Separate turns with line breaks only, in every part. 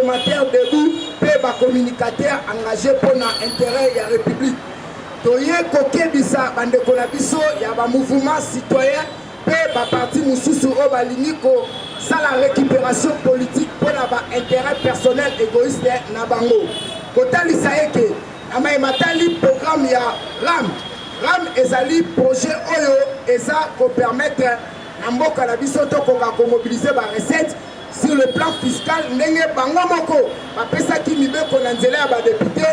consommateurs debout, et les communicateurs engagés pour l'intérêt de la République. Toye koke bisa bande konabiso ya ba mouvement citoyen pe ba parti mususu o balingi ko ça la récupération politique pour la intérêt personnel égoïste na bango. Kotali saeke ama matali programme ya RAM ezali projet oyo eza ko permettre na mboka na biso to ko mobiliser ba recette sur le plan fiscal ndenge bango moko ba pesa ki mibeko na nzela ya ba député.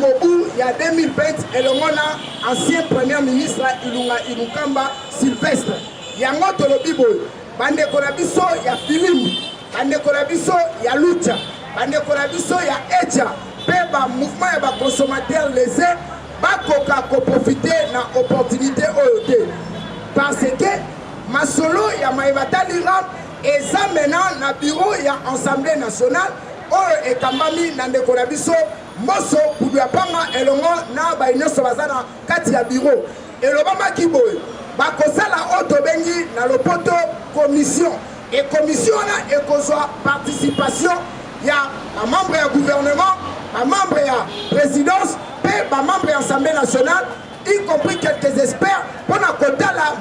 Mobu, il y a 2020, et le ancien premier ministre Ilukamba Sylvestre. Il y a un autre lobby, Bande Korabiso, il y a Philippe, Bande Korabiso, il y a Lucha, Bande Korabiso, il y a Echa. Peba mouvement et bas consommateurs lésés, Bakoka ko profiter de l'opportunité OET. Parce que Masolo, il y a Maïvata Liram, et ça maintenant, dans le bureau, il y a Assemblée nationale, et Kambami, Nande Korabiso. Moso kudu panga elongo na ba inyoso bazana kati ya bureau elobama kiboy ba kosala auto bengi na lopoto commission et commission na ekozwa participation ya ba membre ya gouvernement ba membre ya présidence pe ba membre ya assemblée nationale y compris quelques experts pour la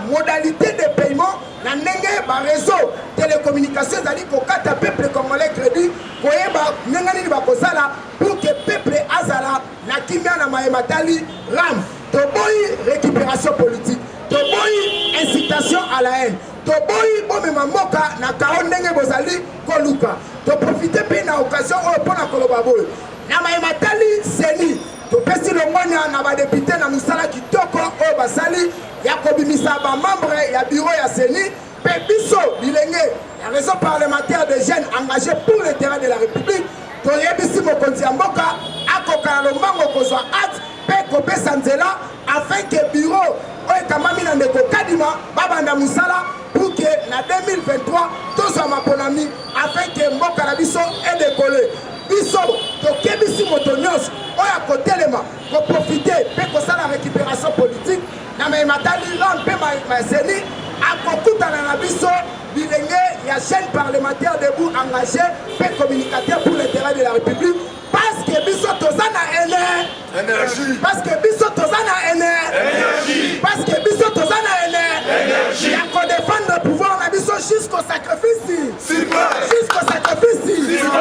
modalité de paiement na ndenge ba réseau télécommunication zali ko kata peuple congolais crédit ko yeba ndenge ni ba kosala pour que peuple azala na kimia na maematali RAM to boy récupération politique to boy incitation à la haine to boy bomema moka na kao ndenge bozali koluka to profiter pe na occasion o pona koloba boy na maematali seni to pesi longona na ba député na musala kitoko o basali ya kobimisa ba membre ya bureau ya seni pe biso bilenge la réseau parlementaire des jeunes engagés pour l'intérêt de la République to yebisi mokonzi ya mboka akoka na lombango kozwa acte pe kopesa nzela afin que bureau o kamami na ndeko kadima babanda musala pour que na 2023 tozwa maponami afin que mboka na biso edécoller biso tokebisi moto nyonso oyo akotelema koprofite mpe kosala récupération politique na maimatali ran mpe maseni akokutana na biso bilenge ya chaîne parlementaire debout engagé mpe communicateur pour l'intérêt de la République parce que biso toza na énergie parce que biso toza na énergie parce que biso toza na énergie ya kodéfendre le pouvoir na biso jusqu'au sacrifice jusqu'au sacrifice biso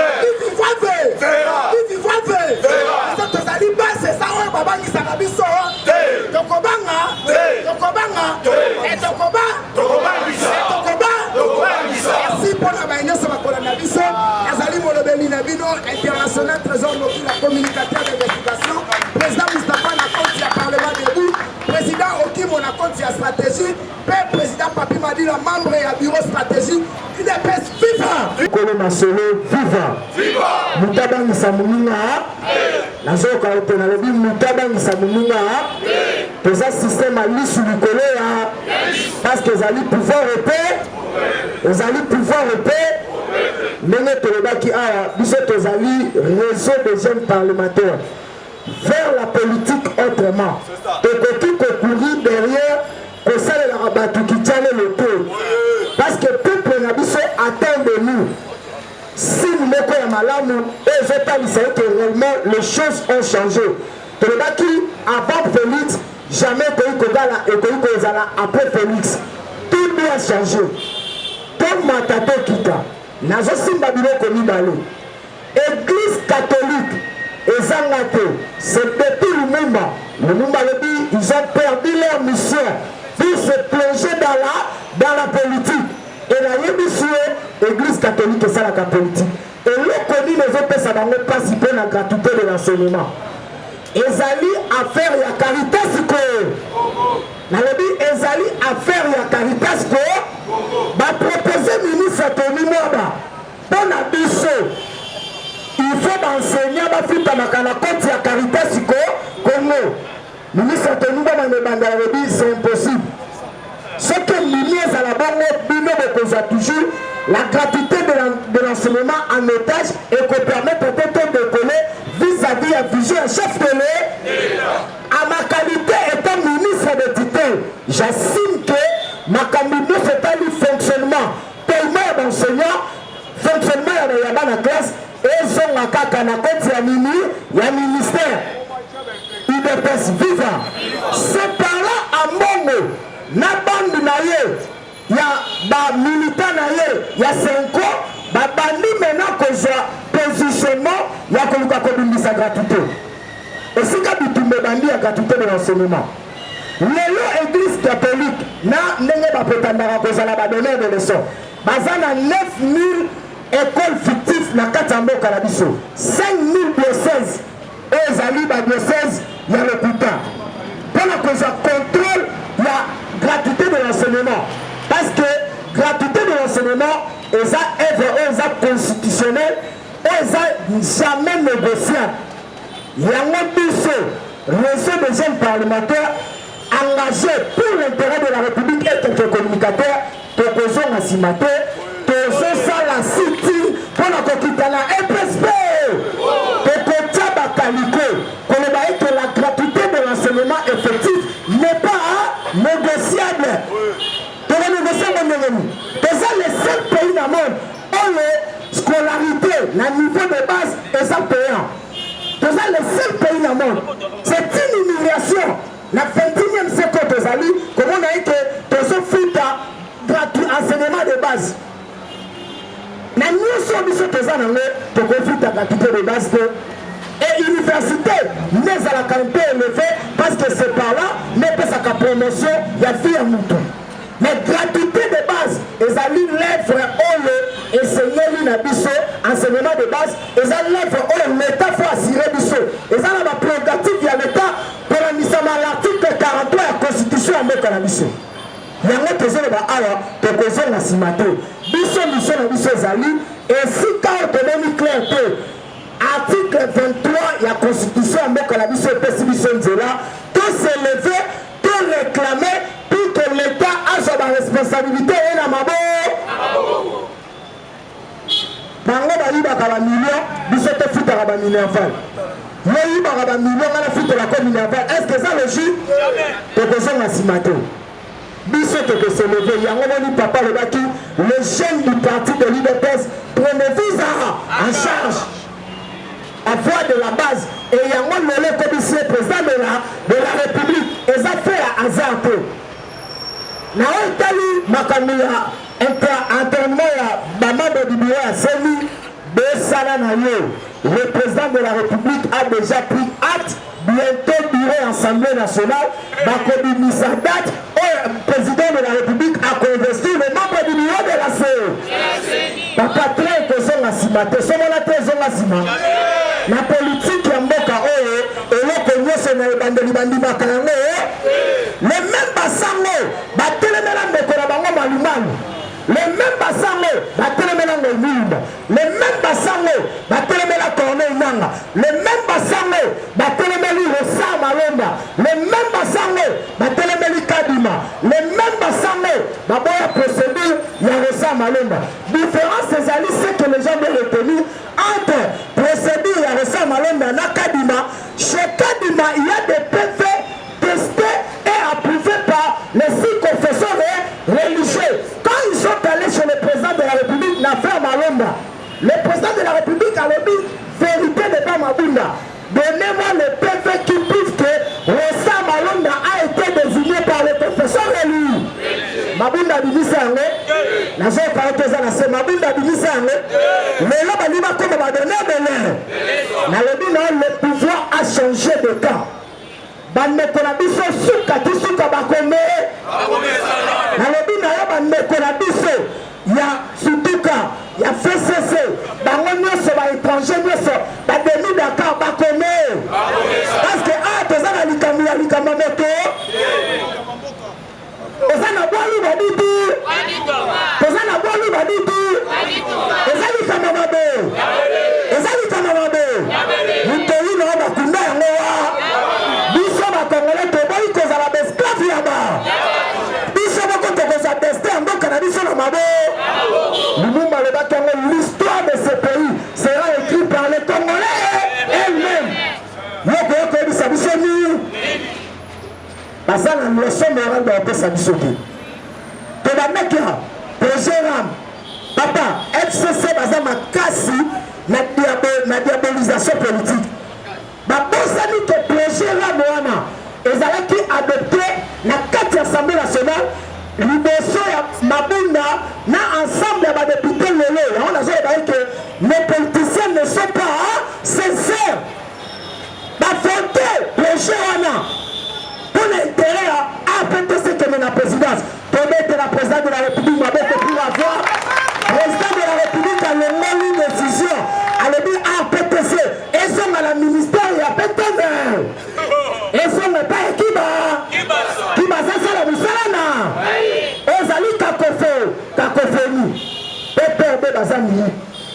tozali base eza oyo babangisaka biso tokobanga merci mpona bainyoso bakolanda biso azali molobeli na bino international trésor noki la communicateur d'investigation président Moustapha na compte ya parlement debout président Okimo na compte ya stratégie pe président Papi Madila membre ya bureau stratégie UDPS viva
Kolo Masolo viva mutabangisa muninga nazoka otena lobi mutabangisa muninga toza système ali sur likolo ya parce que ezali pouvoir épais ndenge tolobaki awa biso tozali réseau des jeunes parlementaires vers la politique autrement tokoki kokourir derrière kosalelaka bato kitiale loto parce que peuple na biso attend de nous si moko ya malamu ezotalisa ete réellement les choses ont changé tolobaki avant Félix jamais ekoki kozala après Félix tout doit changer to matato kita nazosimba biloko mibale église catholique ezanga te c'est depuis Lumumba lobi ils ont perdu leur mission pour se plonger dans la politique et la yebisue église catholique esalaka politique et lokoni nezopesa bango mpasi mpe na gratuité de l'enseignement ezali affaire ya Caritas ko nalobi ezali affaire ya Caritas ko bapropose ministre Tony Mwaba mpona biso il faut baenseignant bafutamaka na koti ya Caritas ko Congo ministre Tony Mwaba nebanda nalobi c'est impossible ce que mini ezala bongo bino bokozwa toujours la gratuité de l'enseignement en otage et qu'on permet peut-être de coller vis-à-vis à vision à chef de l'État. À ma qualité étant ministre de tutelle, j'assume que ma cabinet c'est un fonctionnement, paiement d'enseignants, fonctionnement de la classe, ezonga kaka na koti ya nini ya ministère UDPS viva. C'est par là à Mongo na bande na ye ya ba militant na ye ya 5 ans ba bandi maintenant kozwa positionnement ya koluka kobimbisa gratuité. Esika bitumbe bandi ya gratuité de l'enseignement. Lelo église catholique na ndenge bapetandaka kozala badonneur de leçon. Baza na 9000 écoles fictives na kati ya mboka na biso. 5000 diocèses ezali ba diocèse ya lokuta. Mpona kozwa contrôle ya gratuité de l'enseignement. Parce que gratuité de l'enseignement eza œuvre eza constitutionnelle eza jamais négociable. Yango biso réseau des jeunes parlementaires engagés pour l'intérêt de la République et quelques communicateurs tokozonga simate tozosala sitting mpona kokita na EPSP tokotia bakaliko koloba ete la gratuité de l'enseignement effectif n'est pas négociable. Toza le seul pays dans le monde où la scolarité na niveau de base est payant. Toza le seul pays dans le monde. C'est une humiliation. Na 21e siècle tozali comment on a été tozo fita gratuit enseignement de base. Na nyonso biso toza nango tokofita gratuité de base et université mais à la qualité élevée parce que c'est par là mais pas sa promotion ya vie à mouton. Mais gratuité de base, ils ont l'œuvre où enseigner na biso enseignement de base, ils ont l'œuvre où l'État faut assurer biso. Ils ont la prérogative de l'État pour la mise à l'article 43 de la Constitution de la biso. Yango tozela ba awa tokozela na simate. Biso na biso zali et si quand autonomie claire article 23 de la Constitution de la biso pesi biso nzela, tout s'élever, tout réclamer que l'État a sa responsabilité et la mabo. Bango ba yiba ka ba million, biso te futa ka ba million fall. Yo yiba ka ba million ngala futa la ko million fall. Est-ce que ça logique? Tokozo na simato. Biso te ko se lever yango boni papa le baki, le jeune du parti de l'UDPS prenez-vous en charge. À voix de la base et yango le commissaire président de la République et ça fait à hasard. Na otali makamia entraînement ya bamambo du bureau ya Seni Besala na yo. Le président de la République a déjà pris acte. Bientôt bureau Assemblée nationale bakobimisa date au président de la République a convesti le membre du bureau de la CE. Papa très kozonga simate somola te zonga sima. Na politique ya mboka oyo eloko nyonso na ebandeli bandimaka yango le même basango batelemela ndeko na bango malumalu le même basango batelemela ngomimba le même basango batelemela Corneille Nanga le même basango batelemeli Rosa Malonda le même basango batelemeli Kadima le même basango baboya procédure ya Rosa Malonda. Différence ezali ce que les gens doivent retenir entre procédure ya Rosa Malonda na Kadima. Chez Kadima il y a des PV testés et approuvés par les 6 confesseurs religieux. Quand ils sont allés chez le président de la République, l'affaire Malonda, le président de la République a dit vérité de Bamabunda. Donnez-moi le PV qui prouve que Rosa Malonda a été désigné par le confesseur religieux. Mabunda Binisange, la zone parentale, c'est Mabunda Binisange. Mais là, il va comme va donner de l'air. Le pouvoir a changé de camp. Bandeko na biso suka tisuka bakome nalobi na yo bandeko na biso ya sutuka ya FCC bango nyonso ba étranger nyonso bademi Dakar bakome parce que toza na likambo ya likambo moto oza na bwalu badidi toza na bwalu badidi eza likambo mabe eza likambo mabe mutoyi na bakunda yango wa Congolais toboyi kozala besclave yaba biso boko tokoza destin ya mboka na biso na mabo Lumumba alobaki yango l'histoire de ce pays sera écrite par les Congolais elles-mêmes yoko yebisa biso nini baza na leçon morale baopesa biso te tobandaki ya projet ram papa FCC baza makasi na diable baza mingi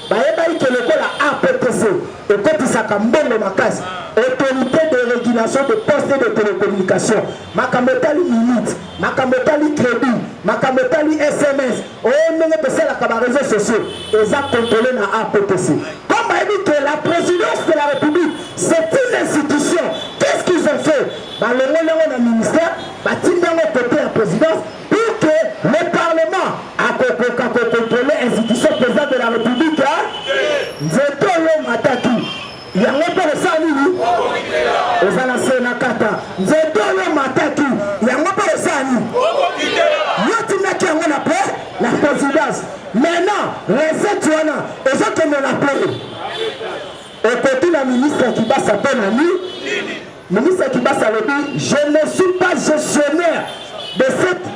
bayebaki ke lokola APTC ekotisaka mbongo makasi autorité de régulation de postes de télécommunication makambo etali minute makambo etali crédit makambo etali SMS oyo ndenge tosalaka baréseaux sociaux eza contrôlé na APTC comme bayebi ke la présidence de la République c'est une institution. Qu'est-ce qu'ils ont fait? Balongo na ministère batindango côté la présidence pour que le Parlement a contrôlé l'institution présidente de la République. Nzeto yo mataki yango mpe osali eza na se na kata nzeto yo mataki yango mpe osali yo tindaki yango na pe la présidence. Maintenant recette wana ezokende na pe ekoti na ministre Kibasa mpe nani ministre Kibasa lobi je ne suis pas gestionnaire de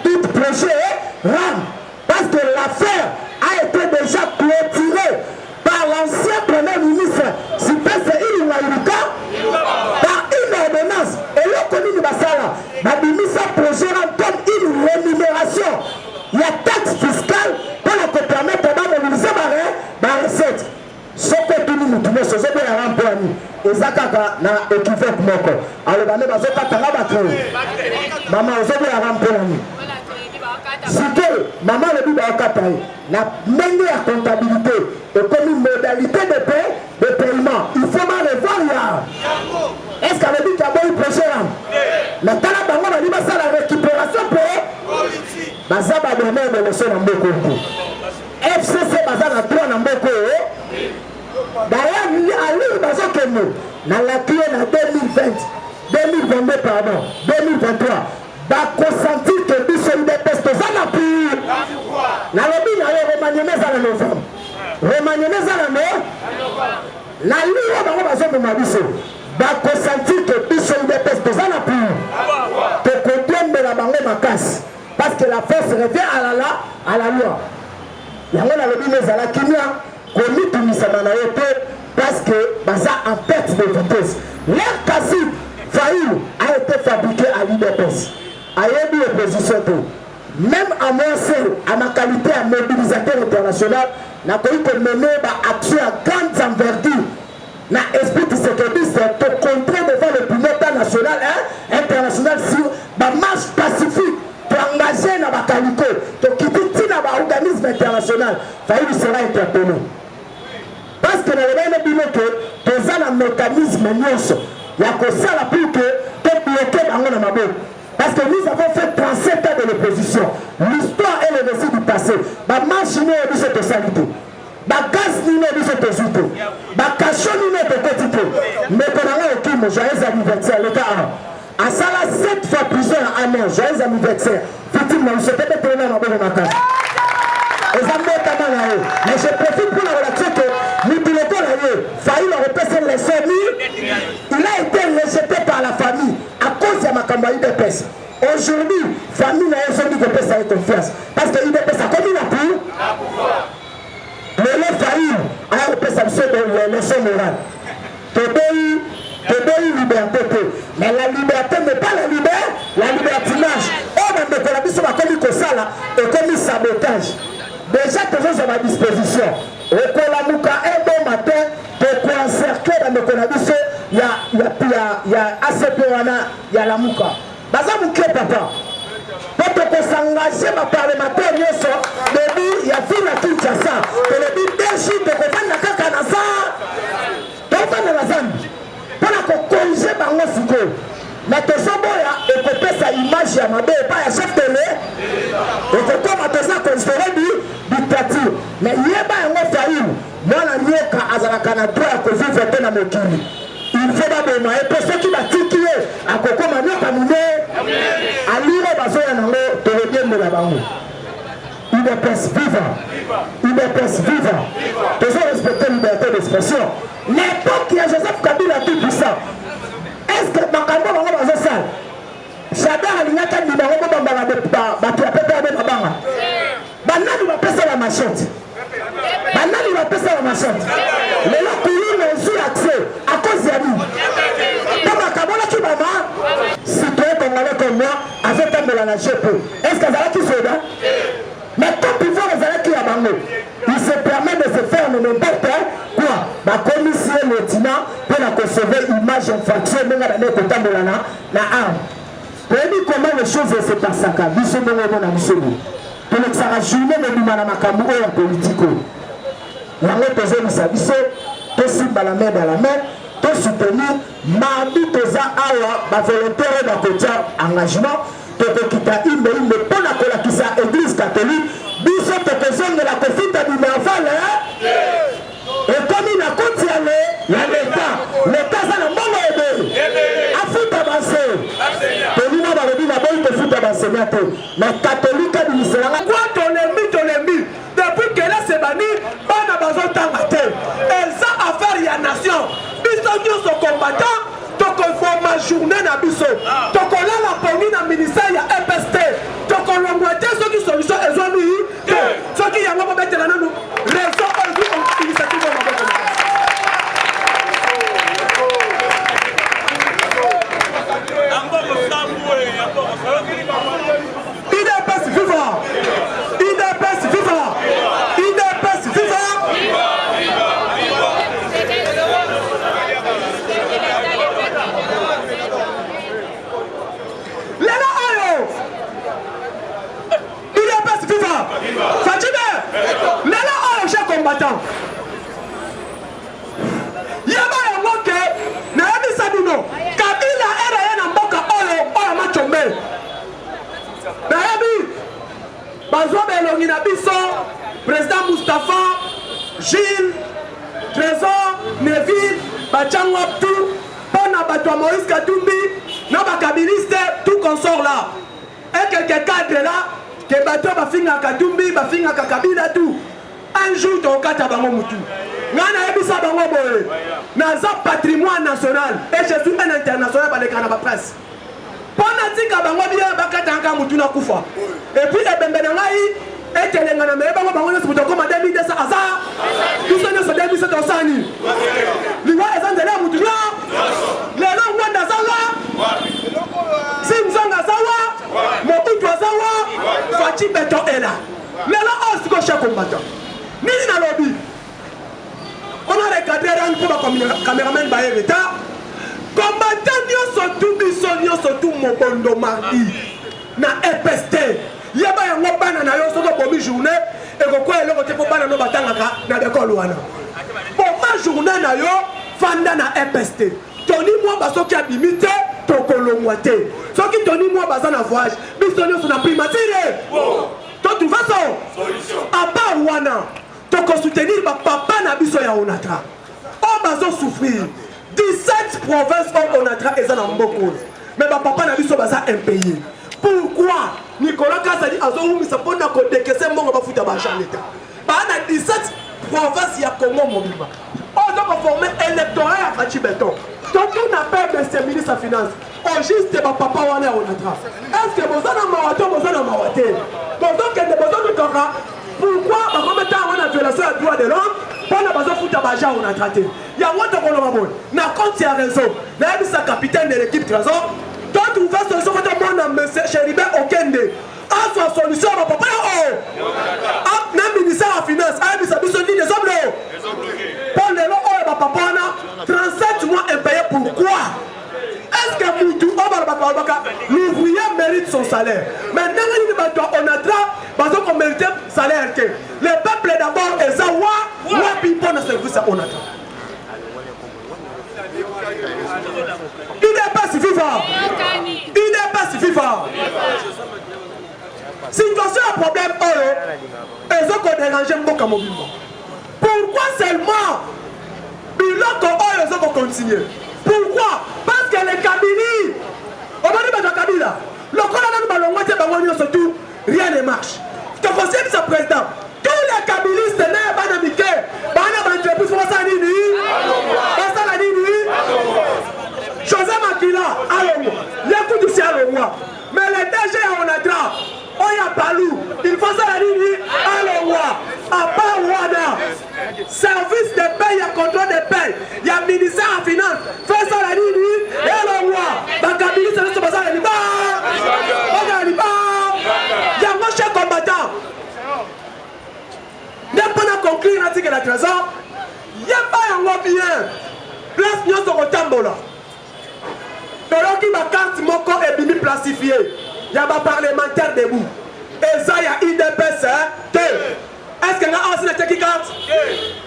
tout projet RAM parce que l'affaire a été déjà clôturée par l'ancien premier ministre Sipese Ilinga par une ordonnance et le commune Basala babimisa projet RAM comme une rémunération. Il y a taxe fiscale pour la permettre de mobiliser ma recette. Soko tuni mutume sozo be ya ramponi ezakaka na équivoque moko alors bane bazokata nga bakro mama ozobe ya ramponi sike mama le bi bakata na ndenge ya comptabilité et comme une modalité de paiement il faut mal revoir ya est-ce que le bi ka boy projet là na tala bango na liba sala récupération pour bazaba de même le son mboko FCC bazana droit na mboko d'ailleurs ali bazokemo na la clé na 2022 pardon 2023 bakosentir que biso UDPS tozana pour na lobi na yo remaniement za na novembre remaniement za na na liwa bango bazomema biso bakosentir que biso UDPS tozana pour tokotembe na bango makasi parce que la force revient à la loi yango na lobi nezala kimia komi tumisana na yo te parce que baza en perte de vitesse. L'air cassé Faïl a été fabriqué à l'UDPS. Ayebi opposition te. Même à moi seul, à ma qualité de mobilisateur international, n'a pas eu que mener ma action à grande envergure. N'a esprit de sécurité pour contrer devant le pilote national international sur ma marche pacifique. Pour engager dans ma qualité, pour quitter dans l'organisme international, Faïl sera interpellé. Parce que dans le même bureau que tu as un mécanisme nyonso, il y a que ça là pour que tu bloqué dans le mabo. Parce que nous avons fait 37 ans de l'opposition. L'histoire est le récit du passé. Ma machine est de cette salité. Ma gaz n'est de cette zouto. Ma cachon n'est de quotidien. Mais qu'on a un qui me joyeux anniversaire, le cas à ça là 7 fois plusieurs années, joyeux anniversaire. Fitime, on se fait des problèmes dans ma case. Mais je profite pour la relation que nous pilotant Faïl a repêché les familles. Il a été rejeté par la famille à cause de ma campagne de pêche. Aujourd'hui, famille n'a pas dit que pêche avec confiance. Parce que l'UDPS a commis la pour. Le Faïl a repêché les leçons morales. Te liberté. Mais la liberté n'est pas la libertinage. Oh, même de la mission a commis que ça là et commis sabotage. Déjà, toujours à ma disposition. Au Kolamuka, un bon matin, pour encercler dans le Konabiso, il y a ACP, il y a la Mouka. Baza Mouké, papa. Pour te s'engager, ma parlementaire, il y a vu la Kinshasa. Et le but d'un jour, de revenir à Kakanasa. Donc, on est la Zambie. Pour la corriger par mon foucault. Mais tout ça, il faut faire sa image à ma belle, pas à chef télé. Il faut comme à tout ça considérer dictature. Mais il n'y a pas un mot failli. Moi, la nyoka, azalakana, toi, à cause de voter dans mon kili. Il faut d'abord, et pour ceux qui m'a tiqué, à Koko, ma nyoka, mouné, à l'ire, bazoya, nango, te revienne de la bango. UDPS vivant. UDPS vivant. Tous respecter la liberté d'expression. L'époque qui a Joseph Kabila tout puissant. Est-ce que Makambo va avoir ça? J'adore l'ignac du Maroc, va passer la machette. Banani va passer la machette. Mais là, pour lui, mais sur accès à cause de lui. Pour Makambo, là, qui va voir, citoyen congolais comme moi, avec un de la GP. Est-ce que ça va qui se donne? Mais quand tu vois les qui à Bango, il se permet de importe quoi bakomisie lotina mpo na kosauve image infraction ndenge bane kotambola na arme toyebi comment les choses se passaka biso ndenge omona biso boye tolekisaka journée mobima na makambo oyo ya politike oyo yango tozomisa biso tosimba la main dans la main tosoutenir mardi toza awa bavolontaire oyo bakotia engagement tokokita imbeimbe mpo na kolakisa église catholique biso tokozongela kofuta bimervale ekomi na koti ya leta aza na mbongo ebele afuta base tolina balobi na boyi tofuta basenya te na katolike abimiselanga kwa tolembi depuis kele sebani bana bazotanga te eza affaire ya nation biso nyonso combattant tokoforma journée na biso tokolala pongi na ministère ya EPST tokolongwa te soki solution ezwami te soki yango bobetela nanu raison ozwi initiative ya maboko IDPS viva! IDPS viva! IDPS viva! Lela ayo! IDPS viva! Fatime! Lela ayo, chers combattants! Yaba yangoke na yabisa bino Kabila era yana mboka oyo machombe na yabi bazwa belongi na biso président Moustapha Gilles Trésor Neville bachango tout pona bato ya Moïse Katumbi na bakabiliste tout consort là et quelques cadres là que bato bafinga Katumbi bafinga Kabila tout un jour tokata bango mutu ngana yebisa bango boye naza patrimoine national et je suis un international baleka na ba presse pona tika bango bien bakata nka mutu na kufa et puis ebembe na ngai etelenga na meba bango nyonso mutu koma 2200 aza biso nyonso 2700 osani liwa ezandele mutu la lelo ngwanda zawa simzanga zawa mobutu zawa fachi beto ela lelo osiko chez combattant nini na lobby on a recadré un peu comme caméraman baye retard combattant nyonso tout biso nyonso tout mobondo mardi na EPST yeba yango bana na yo soko bomi journée ekokwa eloko te po bana no batangaka na dekolo wana boma journée na yo fanda na EPST toni mwa basoki abimite tokolongwa te soki toni mwa baza na voyage biso nyonso na primature to trouva solution à part wana toko soutenir ba papa na biso ya Onatra on bazo souffrir 17 provinces au Onatra eza na mboko mais ba papa na biso baza impayé pourquoi Nicolas Kasali azomisa pona ko dekese mbongo bafuta ba janeta ba na 17 provinces ya Congo mobima on doit former électorat ya Fachi Beton donc on appelle le ministre des finances au juste ba papa wana ya Onatra est-ce que bozana mawato donc que besoin de kaka pourquoi on a violation à droit de l'homme pendant que on a traité il y a un autre na compte il y a raison na sa capitaine de l'équipe trésor toi tu vas solution pour mon monsieur Chéribert Okende a sa solution à papa oh na ministère de finance a bisa biso ni des hommes pour le oh papa na 37 mois impayé pourquoi est-ce que Moutou l'ouvrier mérite son salaire maintenant on a parce qu'on mérite salaire le peuple d'abord est ça wa pipo na service on a il n'est pas vivant situation à problème et ça qu'on dérange beaucoup mobile pourquoi seulement biloko oyo ça qu'on continue pourquoi parce que les Kabili on va dire que Kabila le colonel surtout rien ne marche tu conseilles ce président tous les Kabilistes ne pas d'amitié bana entreprise pour ça nini ça la nini José Makila allô l'écoute ici allô moi mais les DG on a drap on y a Palou il faut ça la nini allô moi à part Wada service de paye et contrôle de paye il y a ministère en finance fait ça la nini allô moi dans Kabili c'est le ça la nini il y a mon cher combattant n'est pas conclure l'article de la trésor
bien. Place nyonso kotambola. Toloki ba carte moko ebimi plastifié. Ya ba parlementaire debout. Eza ya IDPS te. Est-ce que nga asina teki carte?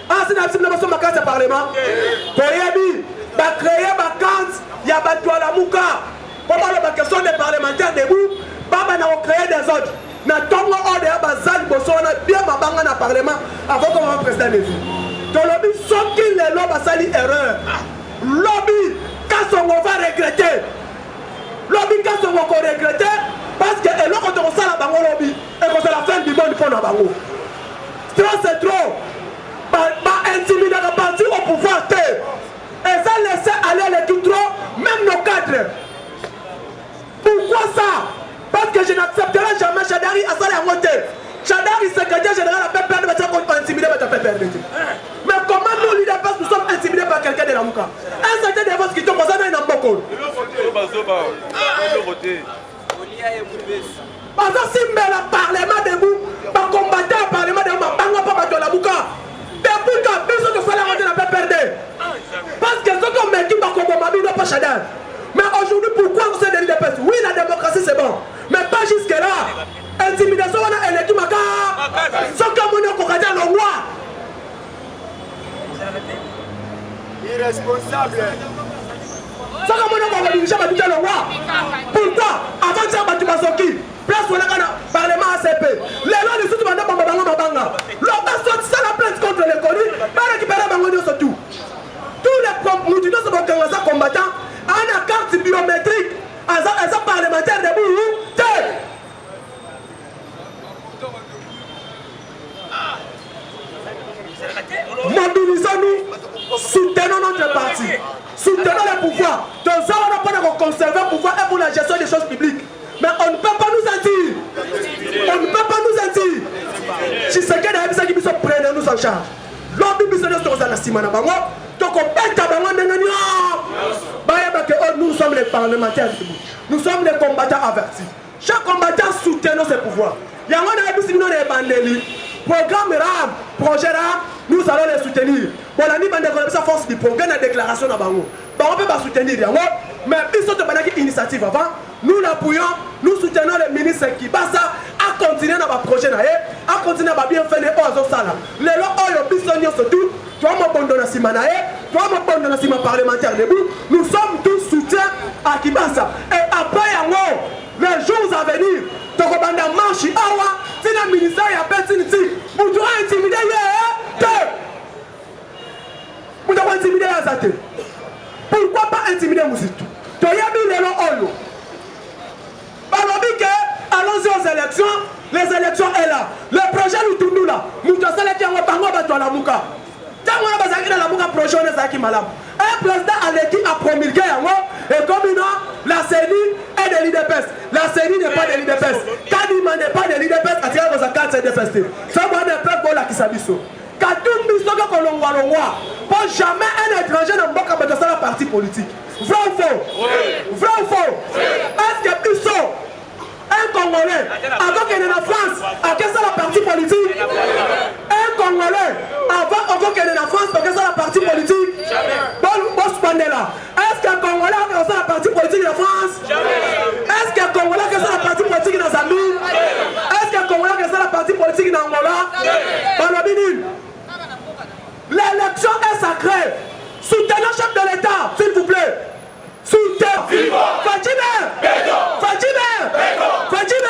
Asina asina ba so ma carte parlement. Toyebi ba créer ba carte ya ba toala muka. Pour parler de question des parlementaires debout, Baba n'a créé des ordres. Na tongo ordre ya bazali boso na bien mabanga na parlement avant qu'on va président de vie. Dans le lobby, sauf qu'il les lobby a sali erreur. Lobby, quand on va regretter. Lobby, quand on va regretter, parce que et là quand on sait la bango lobby, et quand c'est la fin du monde, il faut la bango. Trop c'est trop. Pas intimider la partie au pouvoir. Et ça laisser aller les tout trop, même nos cadres. Pourquoi ça? Parce que je n'accepterai jamais Chadari à ça la montée. Chadari, secrétaire général, a fait perdre, mais ça compte pas intimider, mais ça fait perdre. Mais comment nous, l'IDPS, nous sommes intimidés par quelqu'un de la Mouka? Un certain de votes qui tombe, ça n'a pas beaucoup. Parce que si mais le Parlement debout, par combattre le Parlement debout, pas battre la Mouka. Depuis que personne ne fait la montée, n'a pas perdu. Parce que ce qu'on met qui va combattre, n'a pas Chadari. Mais aujourd'hui, pourquoi on s'est de l'IDPS? Oui, la démocratie c'est bon, mais pas jusque-là. Intimidation, on a électu Maka. Sans que mon courage le roi.
Irresponsable.
Sans que mon courage le roi. Pourquoi? Avant de faire Batumasoki, place où on a parlement ACP. Les lois de Soutoumanda Banga. L'Oba sorti ça la plainte contre les connus, pas récupérer Bangodio surtout. Tous les moutons sont combattants. On a carte biométrique, un parlementaire debout. Mobilisons-nous, soutenons notre parti, soutenons le pouvoir. Dans ça, on n'a pas de conserver le pouvoir et pour la gestion des choses publiques. Mais on ne peut pas nous sentir. On ne peut pas nous sentir. Si c'est que les gens qui sont prêts de nous en charge. Nous sommes les parlementaires, nous sommes les combattants avertis. Chaque combattant soutient ses pouvoirs. Il y a un programme RAM, projet RAM, nous allons les soutenir. Bon, la nuit, ça force du programme de déclaration à Bango. On peut pas soutenir, mais ils sont une initiative avant. Nous l'appuyons, nous soutenons les ministres qui passent à continuer dans le projet, à continuer à bien faire les choses. Les lois, surtout, toi, mon bon dans la Simanae, toi, mon bon dans la Sima parlementaire debout, nous sommes tous soutiens à Kibasa. Et après, les jours à venir, tu vas marcher, si le ministère a personne ici, vous devez intimider, vous devez intimider les athées. Pourquoi pas intimider Mouzitou? Tu as mis les lois. Allons-y aux élections, les élections est là. Le projet nous tourne là. Nous sommes qui ont battu la Mouka. Tant qu'on a besoin de la Mouka projet, on est qui malade. Un président Aleki a promulgué et comme la CENI est de l'IDPS. La CENI n'est pas de l'IDPS. Kadima n'est pas de l'IDPS. À tirer vos accords, c'est DPST. Ça va être preuve pour la Kisabiso. Katum Bisoka Kolongwa. Pour jamais un étranger n'a pas besoin de la partie politique. Vrai ou faux? Vrai ou faux? Est-ce que Biso, un Congolais, avant qu'il ait en France, à quelle est la partie politique? Un Congolais, avant qu'il ait en France, à quelle est la partie politique? Est-ce qu'un Congolais a la partie politique de France? Est-ce qu'un Congolais a la partie politique dans Zambie? Est-ce qu'un Congolais a la partie politique dans Angola? L'élection est sacrée. Soutenez le chef de l'État, s'il vous plaît. Soutenez. Fadjime. Fadjime. Fadjime.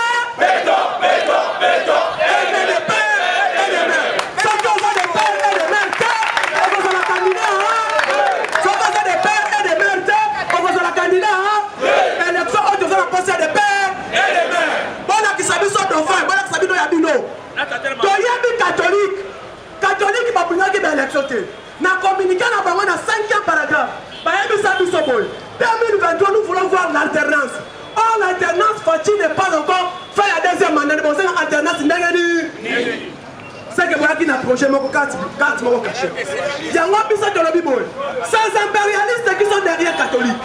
Catholique va prendre l'élection. N'a communiqué dans le 5e paragraphe. 2023, nous voulons voir l'alternance. Or, l'alternance, Fatih n'est pas encore fait la deuxième année. Bon, c'est l'alternance. C'est que moi qui n'a projet, mon carte m'a caché. Il y a un bissat de la Bible. Ces impérialistes qui sont derrière catholiques.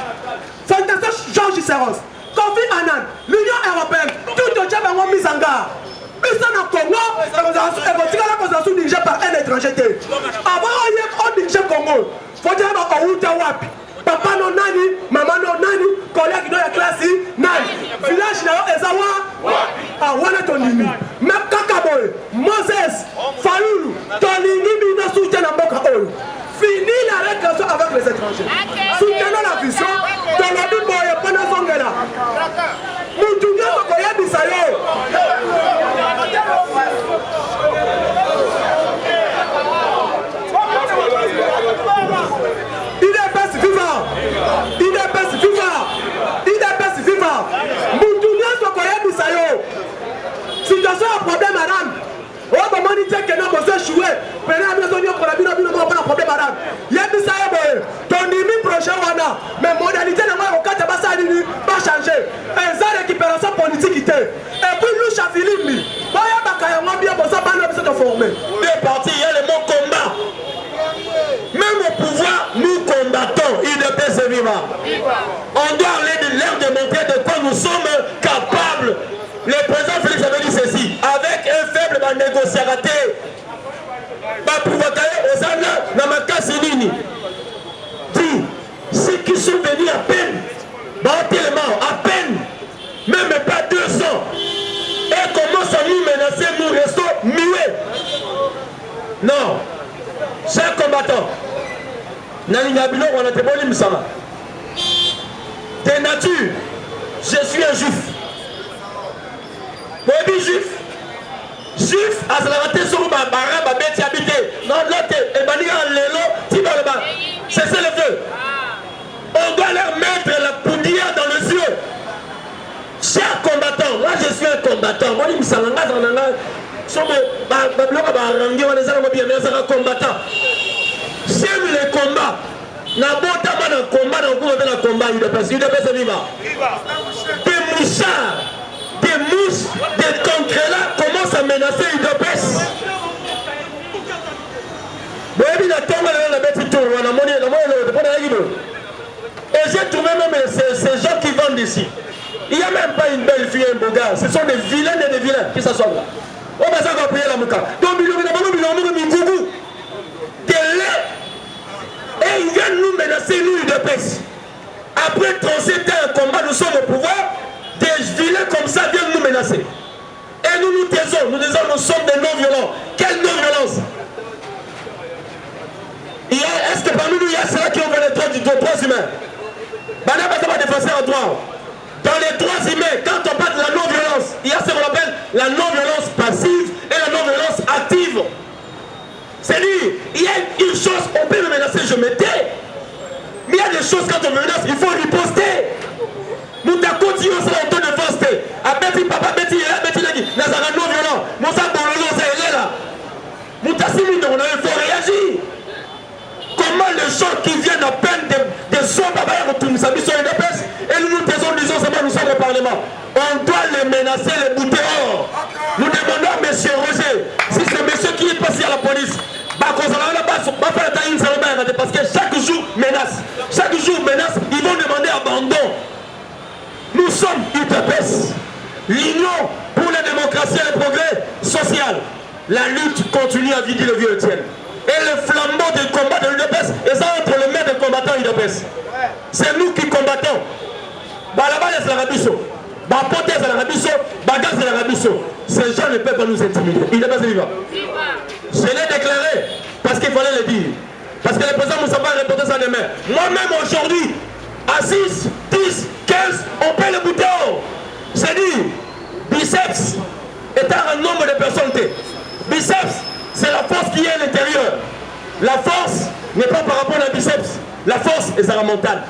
Fondation Georges Serros, Kofi Annan, l'Union Européenne, tout le monde a mis en garde. Ils sont en Congo, et vous dirigé par un étranger. Avant, on dirigeait Congo. outa wapi papa no nani mama no nani collègue no ya classe nani village na yo eza wa wana tondimi même kaka boye Moses Falulu tolingi bino soutien na mboka oyo fini la régression avec les étrangers soutenons la vision tolobi boye mpona zongela mutu nyonso koyebisa yo IDPS vivant IDPS vivant IDPS vivant mutu nyonso koyebisa yo situation ya problème arabe oyo bomoni te kena bozo échoué pene ya biso nyokola bino moko mpona problème arabe yebisa ye boye tondimi projet wana mais modalité nango ya kokata basala nini bachange eza récupération politique te epuis lusha filimbi boyebaka yango bien boza bana biso toforme
deux partis, il y a le mot combat. Même au pouvoir, nous combattons UDPS vivant. On doit leur démontrer de quoi nous sommes capables. Le président Félix avait dit ceci, avec un faible négociateur, dit, ceux qui sont venus à peine, à peine, même pas 200, et commencent à nous menacer, nous restons muets. Non, chers combattants, de nature, je suis un juif. Moi, juif. Juif, à la raté sur le barab, bêti habité. Non, l'autre, et baniga l'élo, tibalba. C'est ça le feu. On doit leur mettre la poudrière dans les yeux. Chers combattants, moi je suis un combattant. Moi, je suis un combattant. J'aime les combats. N'abotama dans le combat, dans le combat, il est vivant. Des mouchards, des mouches, des concrets-là commencent à menacer UDPS. Et j'ai trouvé même ces gens qui vendent ici. Il n'y a même pas une belle fille, un beau gars. Ce sont des vilains et des vilains qui s'assemblent là. On va s'en prier la mouka. Donc, et ils viennent nous menacer, nous, UDPS. Après 37 ans de combat, nous sommes au pouvoir. Des vilains comme ça viennent nous menacer. Et nous nous taisons. Nous disons nous sommes des non-violents. Quelle non-violence? Est-ce que parmi nous, il y a ceux qui ont fait les droits humains? Bana pas de défenseur en droit. Dans les droits humains, quand on parle de la non-violence, il y a ce qu'on appelle la non-violence passive et la non-violence active. C'est-à-dire, il y a une chose, on peut me menacer, je me tais. Mais il y a des choses, quand on me menace, il faut riposter. Nous t'avons continué à l'autodéfense. À Betty, papa, Betty, Betty, Nazara non-violent. Nous sommes dans le lot, c'est là. Nous t'avons il faut réagir. Comment les gens qui viennent à peine des zones et nous nous taisons, disons seulement nous sommes au Parlement. On doit les menacer, les bouter hors. Nous demandons à M. Roger, si c'est monsieur qui est passé à la police, parce que chaque jour menace. Chaque jour menace, ils vont demander abandon. Nous sommes UDPS, l'Union pour la démocratie et le progrès social. La lutte continue à vider le vieux Etienne. Et le flambeau des combats de l'UDPS est ça entre les mains des combattants UDPS. C'est nous qui combattons. Ces gens ne peuvent pas nous intimider. UDPS est vivant. Je l'ai déclaré parce qu'il fallait le dire. Parce que le président Moussa va répondre ça demain. Moi-même aujourd'hui, à 6, 10, 15, on paie le bouton. C'est dit, biceps est un nombre de personnes. Biceps, c'est la force qui est à l'intérieur. La force n'est pas par rapport à la biceps. La force est sa mentale.